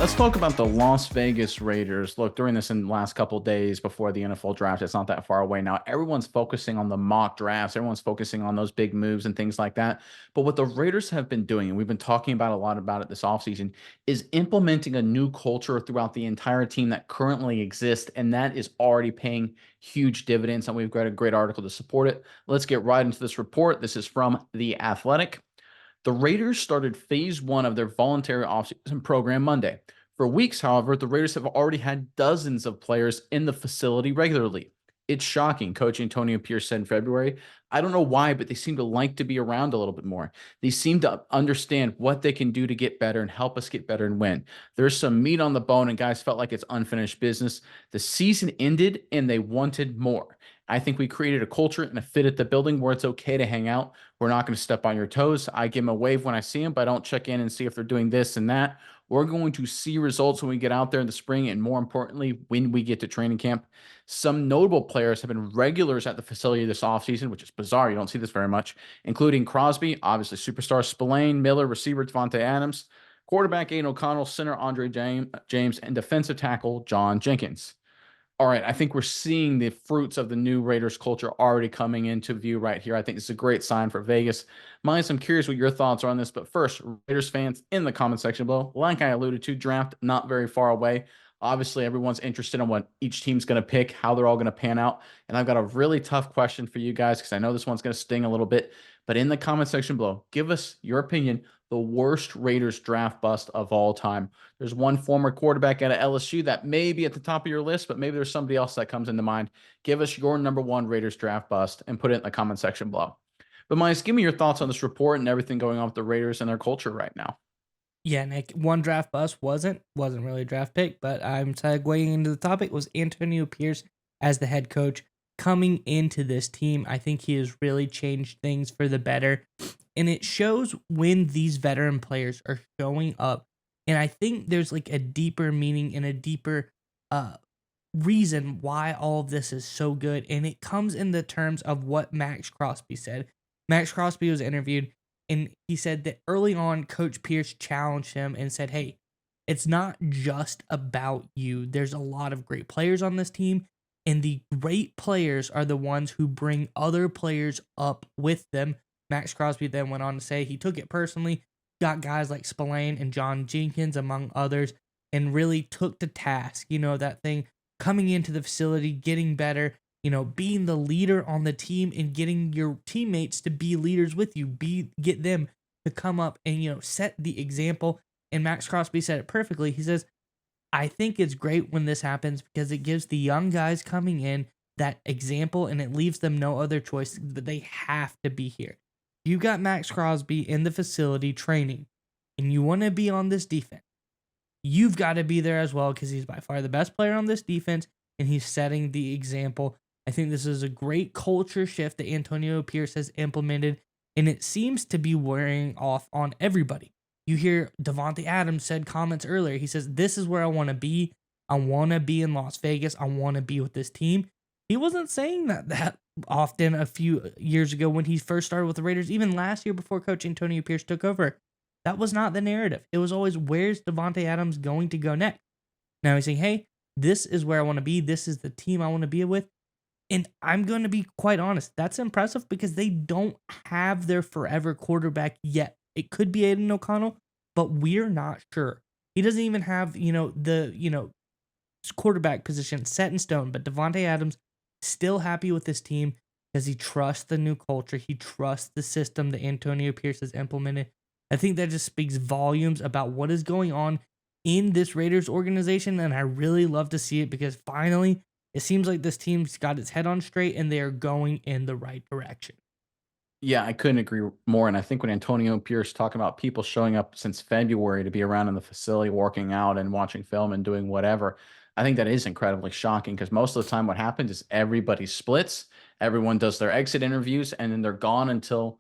Let's talk about the Las Vegas Raiders. Look, during this in the last couple of days before the NFL draft, it's not that far away now. Everyone's focusing on the mock drafts. Everyone's focusing on those big moves and things like that. But what the Raiders have been doing, and we've been talking about a lot about it this offseason, is implementing a new culture throughout the entire team that currently exists. And that is already paying huge dividends. And we've got a great article to support it. Let's get right into this report. This is from The Athletic. The Raiders started phase one of their voluntary offseason program Monday. For weeks, however, the Raiders have already had dozens of players in the facility regularly. It's shocking, Coach Antonio Pierce said in February. I don't know why, but they seem to like to be around a little bit more. They seem to understand what they can do to get better and help us get better and win. There's some meat on the bone, and guys felt like it's unfinished business. The season ended, and they wanted more. I think we created a culture and a fit at the building where it's okay to hang out. We're not going to step on your toes. I give them a wave when I see them, but I don't check in and see if they're doing this and that. We're going to see results when we get out there in the spring, and more importantly, when we get to training camp. Some notable players have been regulars at the facility this offseason, which is bizarre. You don't see this very much, including Crosby, obviously superstar Spillane, Miller, receiver Devontae Adams, quarterback Aiden O'Connell, center Andre James, and defensive tackle John Jenkins. All right, I think we're seeing the fruits of the new Raiders culture already coming into view right here. I think it's a great sign for Vegas. Miles, I'm curious what your thoughts are on this, but first, Raiders fans in the comment section below, like I alluded to, draft not very far away. Obviously, everyone's interested in what each team's going to pick, how they're all going to pan out. And I've got a really tough question for you guys because I know this one's going to sting a little bit. But in the comment section below, give us your opinion, the worst Raiders draft bust of all time. There's one former quarterback out of LSU that may be at the top of your list, but maybe there's somebody else that comes into mind. Give us your number one Raiders draft bust and put it in the comment section below. But Miles, give me your thoughts on this report and everything going on with the Raiders and their culture right now. Yeah, Nick, one draft bust wasn't really a draft pick, but I'm segueing into the topic was Antonio Pierce as the head coach coming into this team. I think he has really changed things for the better, and it shows when these veteran players are showing up. And I think there's like a deeper meaning and a deeper uh reason why all of this is so good, and it comes in the terms of what Max Crosby said. Max Crosby was interviewed and he said that early on, Coach Pierce challenged him and said, "Hey, it's not just about you. There's a lot of great players on this team, and the great players are the ones who bring other players up with them." Max Crosby then went on to say he took it personally, got guys like Spillane and John Jenkins, among others, and really took to task. That thing coming into the facility, getting better, being the leader on the team and getting your teammates to be leaders with you, get them to come up and set the example. And Max Crosby said it perfectly. He says, "I think it's great when this happens because it gives the young guys coming in that example and it leaves them no other choice, but they have to be here. You got Max Crosby in the facility training and you want to be on this defense. You've got to be there as well because he's by far the best player on this defense and he's setting the example." I think this is a great culture shift that Antonio Pierce has implemented, and it seems to be wearing off on everybody. You hear Devontae Adams said comments earlier. He says, "This is where I want to be. I want to be in Las Vegas. I want to be with this team." He wasn't saying that often a few years ago when he first started with the Raiders, even last year before Coach Antonio Pierce took over. That was not the narrative. It was always, where's Devontae Adams going to go next? Now he's saying, "Hey, this is where I want to be. This is the team I want to be with." And I'm going to be quite honest, that's impressive because they don't have their forever quarterback yet. It could be Aiden O'Connell, but we're not sure. He doesn't even have, the quarterback position set in stone, but Devontae Adams still happy with this team because he trusts the new culture. He trusts the system that Antonio Pierce has implemented. I think that just speaks volumes about what is going on in this Raiders organization, and I really love to see it because finally it seems like this team's got its head on straight and they are going in the right direction. Yeah, I couldn't agree more. And I think when Antonio Pierce talking about people showing up since February to be around in the facility, working out and watching film and doing whatever, I think that is incredibly shocking because most of the time what happens is everybody splits, everyone does their exit interviews, and then they're gone until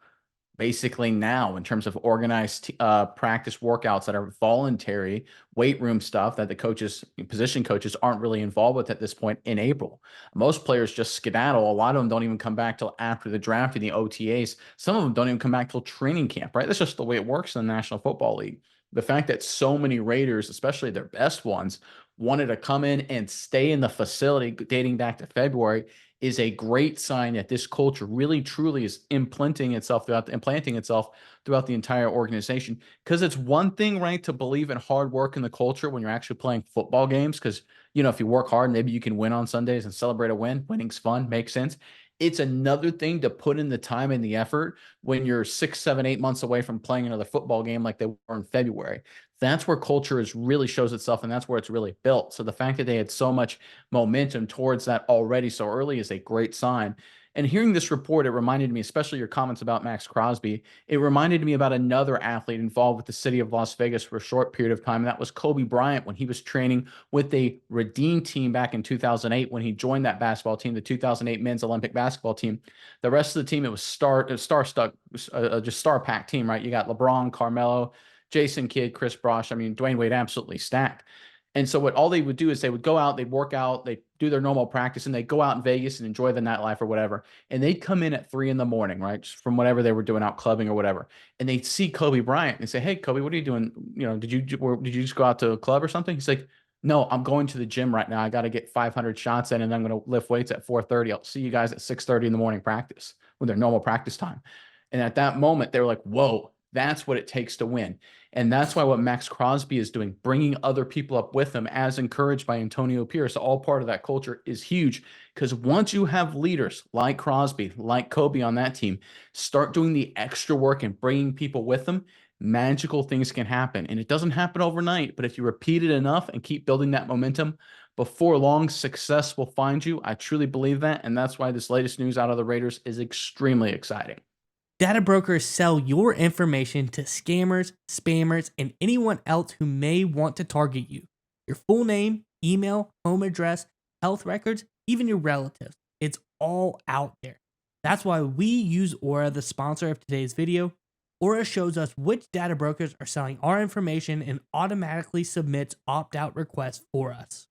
basically now in terms of organized practice workouts that are voluntary weight room stuff that the coaches, position coaches aren't really involved with at this point in April. Most players just skedaddle. A lot of them don't even come back till after the draft and the OTAs. Some of them don't even come back till training camp, right? That's just the way it works in the National Football League. The fact that so many Raiders, especially their best ones, wanted to come in and stay in the facility dating back to February is a great sign that this culture really truly is implanting itself throughout the entire organization. Because it's one thing, right, to believe in hard work in the culture when you're actually playing football games. Because, if you work hard, maybe you can win on Sundays and celebrate a win. Winning's fun, makes sense. It's another thing to put in the time and the effort when you're 6, 7, 8 months away from playing another football game like they were in February. That's where culture really shows itself, and that's where it's really built. So the fact that they had so much momentum towards that already so early is a great sign. And hearing this report, it reminded me, especially your comments about Max Crosby, it reminded me about another athlete involved with the city of Las Vegas for a short period of time. And that was Kobe Bryant when he was training with the Redeem team back in 2008 when he joined that basketball team, the 2008 men's Olympic basketball team. The rest of the team, it was just star-packed team, right? You got LeBron, Carmelo, Jason Kidd, Chris Bosh. I mean, Dwayne Wade absolutely stacked. And so all they would do is they would go out, they'd work out, they'd do their normal practice, and they'd go out in Vegas and enjoy the nightlife or whatever. And they'd come in at 3 a.m, right, just from whatever they were doing out clubbing or whatever. And they'd see Kobe Bryant and say, "Hey, Kobe, what are you doing? Did you just go out to a club or something?" He's like, "No, I'm going to the gym right now. I got to get 500 shots in, and then I'm going to lift weights at 4:30. I'll see you guys at 6:30 in the morning practice with their normal practice time." And at that moment, they were like, "Whoa, that's what it takes to win." And that's why what Max Crosby is doing, bringing other people up with him, as encouraged by Antonio Pierce, all part of that culture, is huge. Because once you have leaders like Crosby, like Kobe on that team, start doing the extra work and bringing people with them, magical things can happen. And it doesn't happen overnight, but if you repeat it enough and keep building that momentum, before long, success will find you. I truly believe that. And that's why this latest news out of the Raiders is extremely exciting. Data brokers sell your information to scammers, spammers, and anyone else who may want to target you. Your full name, email, home address, health records, even your relatives. It's all out there. That's why we use Aura, the sponsor of today's video. Aura shows us which data brokers are selling our information and automatically submits opt-out requests for us.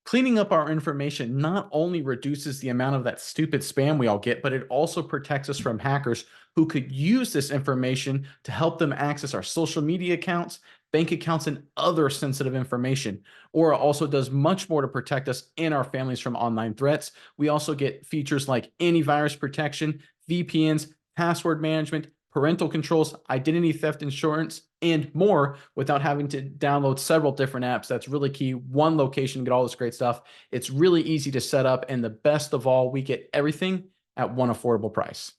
Cleaning up our information not only reduces the amount of that stupid spam we all get, but it also protects us from hackers who could use this information to help them access our social media accounts, bank accounts, and other sensitive information. Aura also does much more to protect us and our families from online threats. We also get features like antivirus protection, VPNs, password management, parental controls, identity theft insurance, and more without having to download several different apps. That's really key. One location, get all this great stuff. It's really easy to set up. And the best of all, we get everything at one affordable price.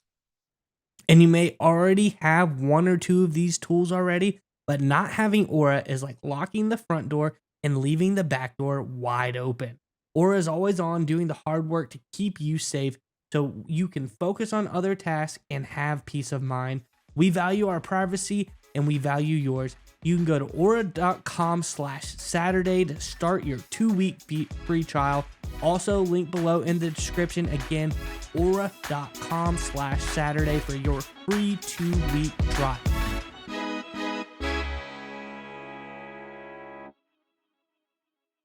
And you may already have one or two of these tools already, but not having Aura is like locking the front door and leaving the back door wide open. Aura is always on, doing the hard work to keep you safe so you can focus on other tasks and have peace of mind. We value our privacy and we value yours. You can go to aura.com/Saturday to start your 2-week free trial. Also, link below in the description. Again, aura.com/Saturday for your free 2-week trial.